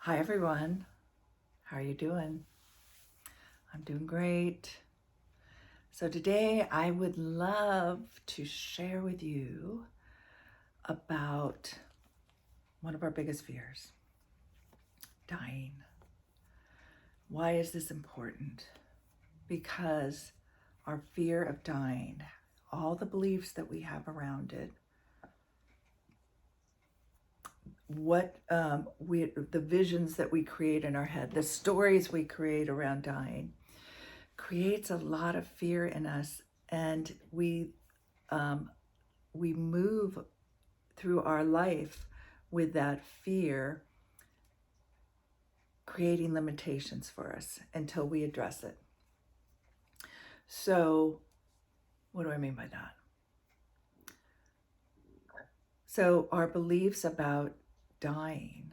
Hi everyone, how are you doing? I'm doing great. So today I would love to share with you about one of our biggest fears, dying. Why is this important? Because our fear of dying, all the beliefs that we have around it, the visions that we create in our head, the stories we create around dying, creates a lot of fear in us, and we move through our life with that fear, creating limitations for us until we address it. So, what do I mean by that? So, our beliefs about dying,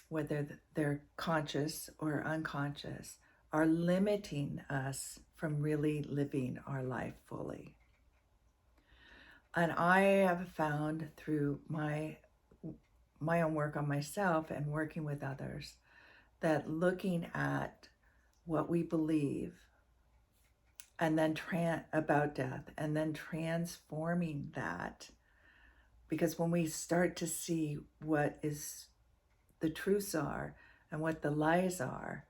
whether they're conscious or unconscious, are limiting us from really living our life fully. And I have found through my own work on myself and working with others that looking at what we believe and then about death and then transforming that, because when we start to see what is the truths are and what the lies are,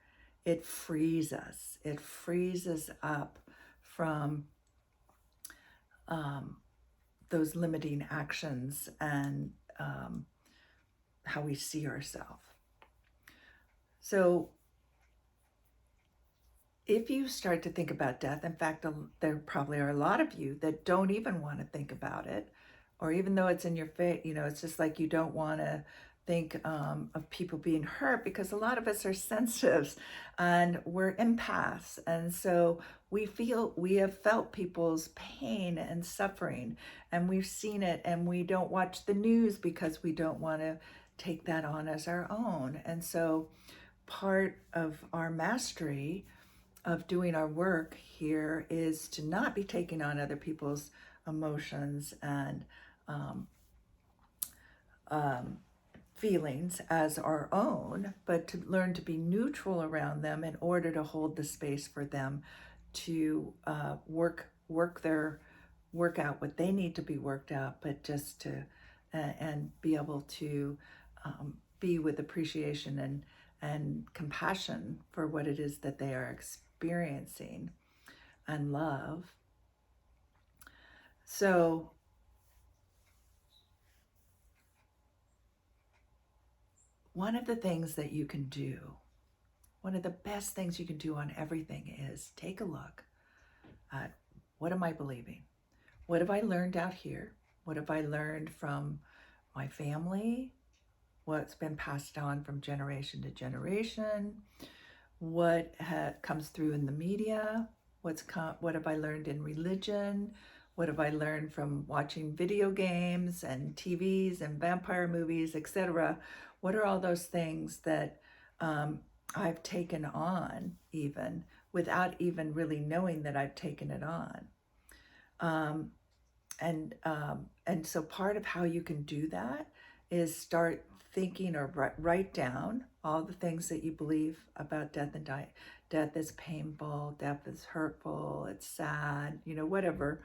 it frees us. It frees us up from those limiting actions and how we see ourselves. So if you start to think about death, in fact, there probably are a lot of you that don't even want to think about it, or even though it's in your face, it's just like you don't want to think of people being hurt, because a lot of us are sensitives and we're empaths. And so we have felt people's pain and suffering, and we've seen it, and we don't watch the news because we don't want to take that on as our own. And so part of our mastery of doing our work here is to not be taking on other people's emotions and feelings as our own, but to learn to be neutral around them in order to hold the space for them to work out what they need to be worked out, but just to and be able to be with appreciation and compassion for what it is that they are experiencing and love. So one of the things that you can do, one of the best things you can do on everything, is take a look at, what am I believing? What have I learned out here? What have I learned from my family? What's been passed on from generation to generation? What comes through in the media? What have I learned in religion? What have I learned from watching video games and TVs and vampire movies, etc.? What are all those things that I've taken on, even without even really knowing that I've taken it on? And so part of how you can do that is start thinking, or write down all the things that you believe about death and dying. Death is painful, death is hurtful, it's sad, whatever.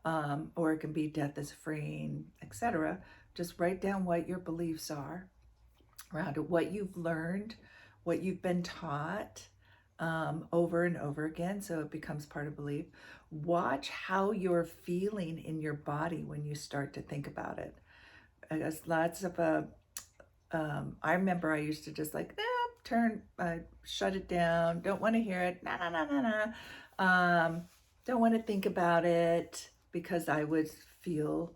Or it can be death is freeing, etc. Just write down what your beliefs are around it, what you've learned, what you've been taught, over and over again, so it becomes part of belief. Watch how you're feeling in your body when you start to think about it. There's lots of I remember I used to just like, shut it down, don't want to hear it, don't want to think about it, because I would feel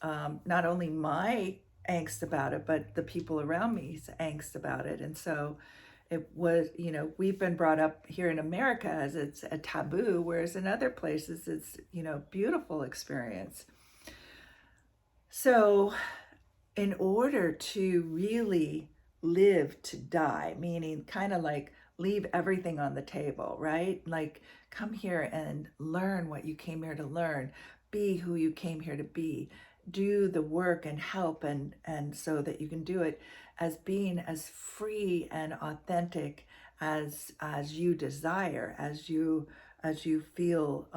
not only my angst about it, but the people around me's angst about it. And so it was, we've been brought up here in America as it's a taboo, whereas in other places it's, beautiful experience. So in order to really live to die, meaning kind of like leave everything on the table, right? Like, come here and learn what you came here to learn, be who you came here to be, do the work and help, and so that you can do it as being as free and authentic as you desire, as you feel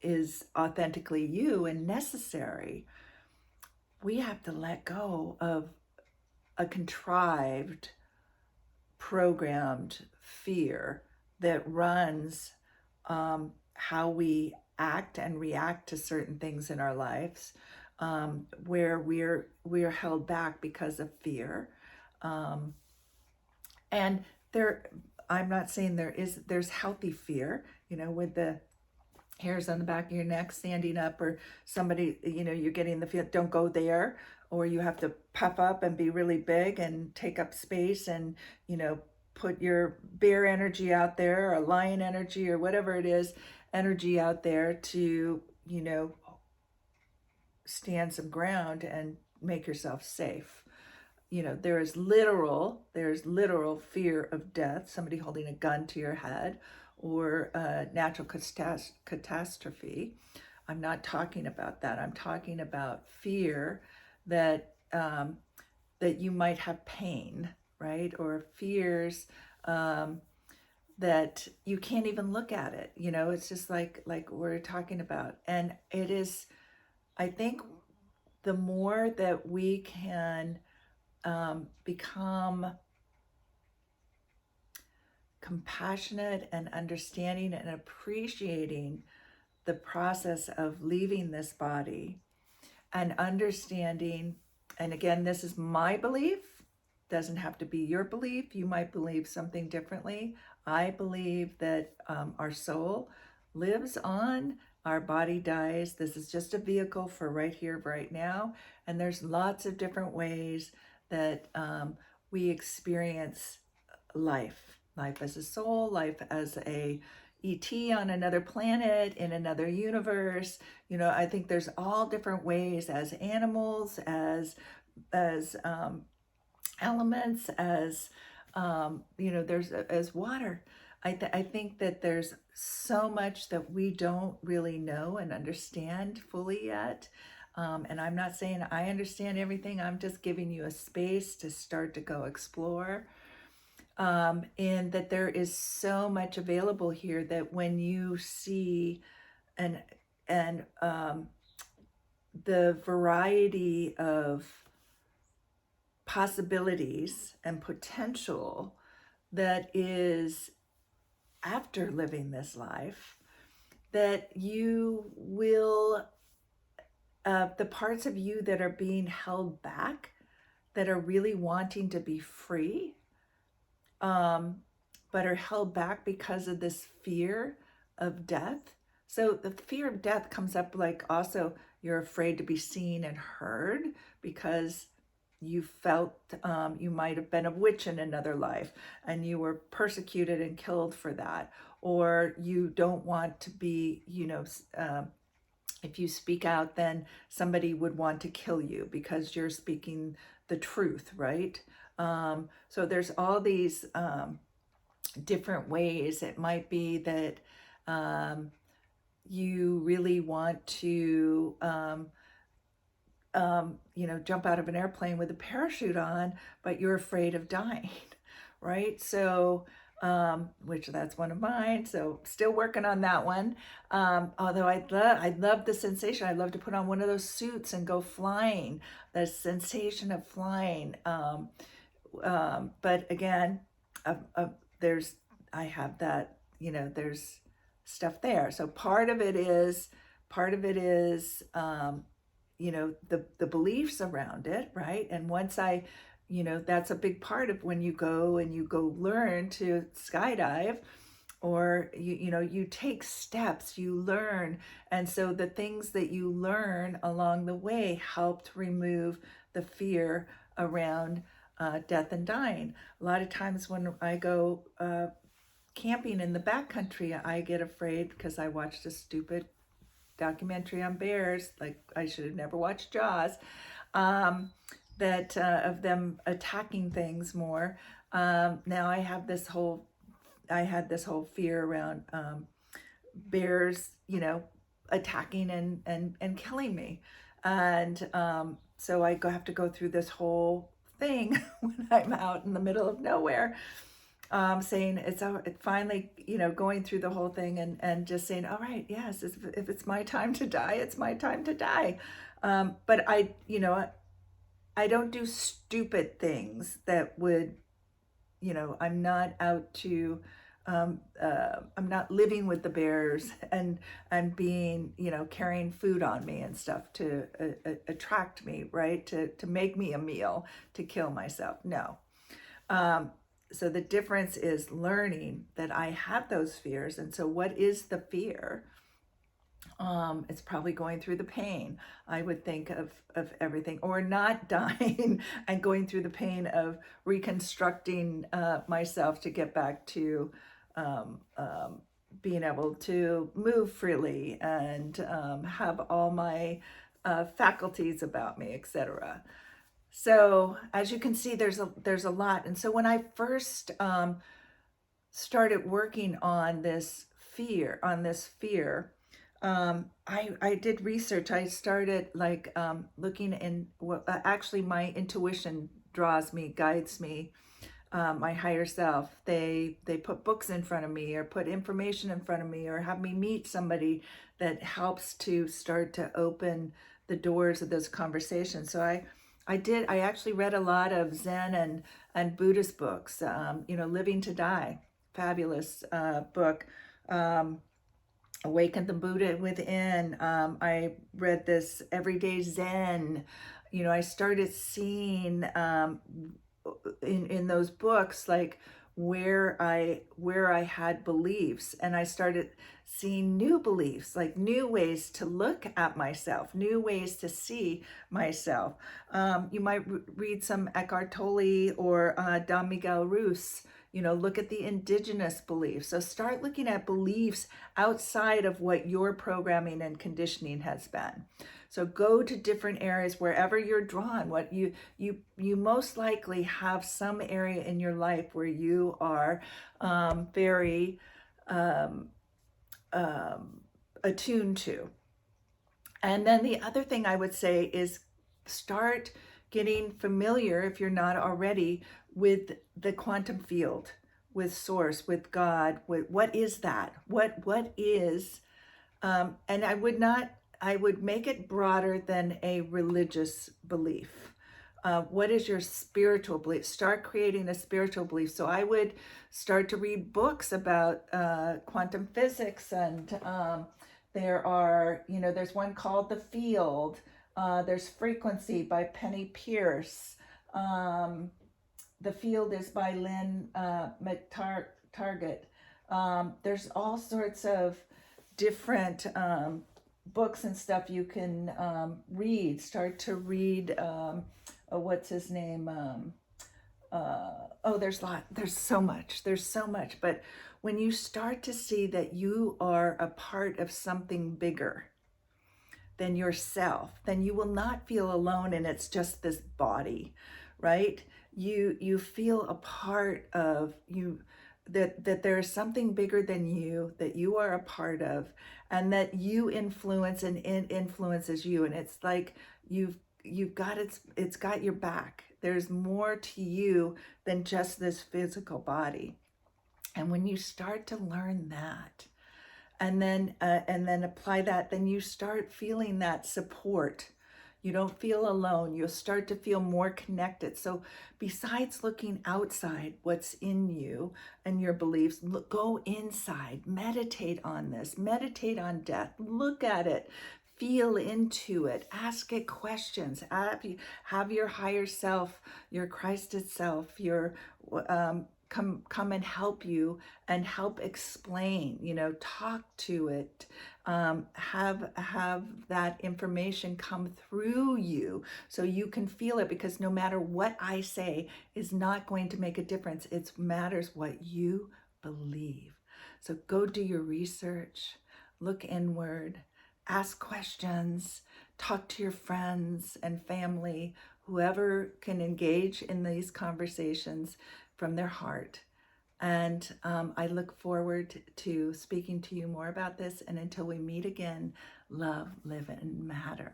is authentically you and necessary. We have to let go of a contrived, programmed fear that runs how we act and react to certain things in our lives, where we're held back because of fear. Um, and there, I'm not saying there's healthy fear, with the hairs on the back of your neck standing up, or somebody, you're getting the feel, don't go there, or you have to puff up and be really big and take up space, and put your bear energy out there, or lion energy, or whatever it is, energy out there to stand some ground and make yourself safe. There's literal fear of death, somebody holding a gun to your head, or a natural catastrophe. I'm not talking about that. I'm talking about fear that that you might have pain, right? Or fears that you can't even look at it. It's just like we're talking about, and it is. I think the more that we can become compassionate and understanding and appreciating the process of leaving this body, and understanding, and again, this is my belief, doesn't have to be your belief. You might believe something differently. I believe that our soul lives on, our body dies. This is just a vehicle for right here, right now. And there's lots of different ways that we experience life as a soul, life as a ET on another planet, in another universe. I think there's all different ways, as animals, as elements, as there's as water. I think that there's so much that we don't really know and understand fully yet. And I'm not saying I understand everything. I'm just giving you a space to start to go explore. And that there is so much available here, that when you see and the variety of possibilities and potential that is after living this life, that you will, the parts of you that are being held back, that are really wanting to be free, but are held back because of this fear of death. So the fear of death comes up, like, also you're afraid to be seen and heard, because you felt you might have been a witch in another life and you were persecuted and killed for that. Or you don't want to be, if you speak out, then somebody would want to kill you because you're speaking the truth, right? So there's all these different ways. It might be that you really want to jump out of an airplane with a parachute on, but you're afraid of dying, right? So, which that's one of mine. So still working on that one. Although I love the sensation. I'd love to put on one of those suits and go flying, the sensation of flying. But again, I have that, there's stuff there. So part of it is, the beliefs around it, right? And once that's a big part of when you go learn to skydive, or you take steps, you learn. And so the things that you learn along the way help to remove the fear around death and dying. A lot of times when I go camping in the backcountry, I get afraid because I watched a stupid documentary on bears, like I should have never watched Jaws, that of them attacking things more. Now I had this whole fear around bears, attacking and killing me. And so have to go through this whole thing when I'm out in the middle of nowhere, saying it finally, going through the whole thing and just saying, all right, yes, if it's my time to die, it's my time to die. But I don't do stupid things that would, I'm not out to, I'm not living with the bears and being, carrying food on me and stuff to attract me, right? To make me a meal to kill myself. No. Um, so the difference is learning that I have those fears. And so what is the fear? It's probably going through the pain. I would think of everything, or not dying and going through the pain of reconstructing myself to get back to um, um, being able to move freely and have all my faculties about me, etc. So as you can see, there's a lot. And so when I first started working on this fear, I did research. I started looking in what actually my intuition draws me, guides me, my higher self. They put books in front of me or put information in front of me or have me meet somebody that helps to start to open the doors of those conversations. So I actually read a lot of Zen and Buddhist books. Living to Die, fabulous book. Awaken the Buddha Within. I read this Everyday Zen. I started seeing in those books like where I had beliefs, and I started seeing new beliefs, like new ways to look at myself, new ways to see myself. You might read some Eckhart Tolle or Don Miguel Ruiz. Look at the indigenous beliefs. So start looking at beliefs outside of what your programming and conditioning has been. So go to different areas wherever you're drawn. What you most likely have some area in your life where you are very attuned to. And then the other thing I would say is start getting familiar, if you're not already, with the quantum field, with source, with God. With what is that? What is? And I would make it broader than a religious belief. What is your spiritual belief? Start creating a spiritual belief. So I would start to read books about quantum physics, and there's one called The Field. There's Frequency by Penny Pierce. The Field is by Lynn McTarget. There's all sorts of different books and stuff you can read. Start to read, what's his name? There's so much. But when you start to see that you are a part of something bigger than yourself, then you will not feel alone and it's just this body, right? You feel a part of you, that there is something bigger than you, that you are a part of, and that you influence and it influences you. And it's like you've got it's got your back. There's more to you than just this physical body. And when you start to learn that, and then apply that, then you start feeling that support. You don't feel alone. You'll start to feel more connected. So besides looking outside, what's in you and your beliefs, go inside, meditate on this, meditate on death, look at it, feel into it, ask it questions, have your higher self, your Christ itself, your come and help you and help explain, talk to it, have that information come through you so you can feel it, because no matter what I say is not going to make a difference. It matters what you believe. So go do your research, look inward, ask questions, talk to your friends and family, whoever can engage in these conversations from their heart. And I look forward to speaking to you more about this. And until we meet again, love, live, and matter.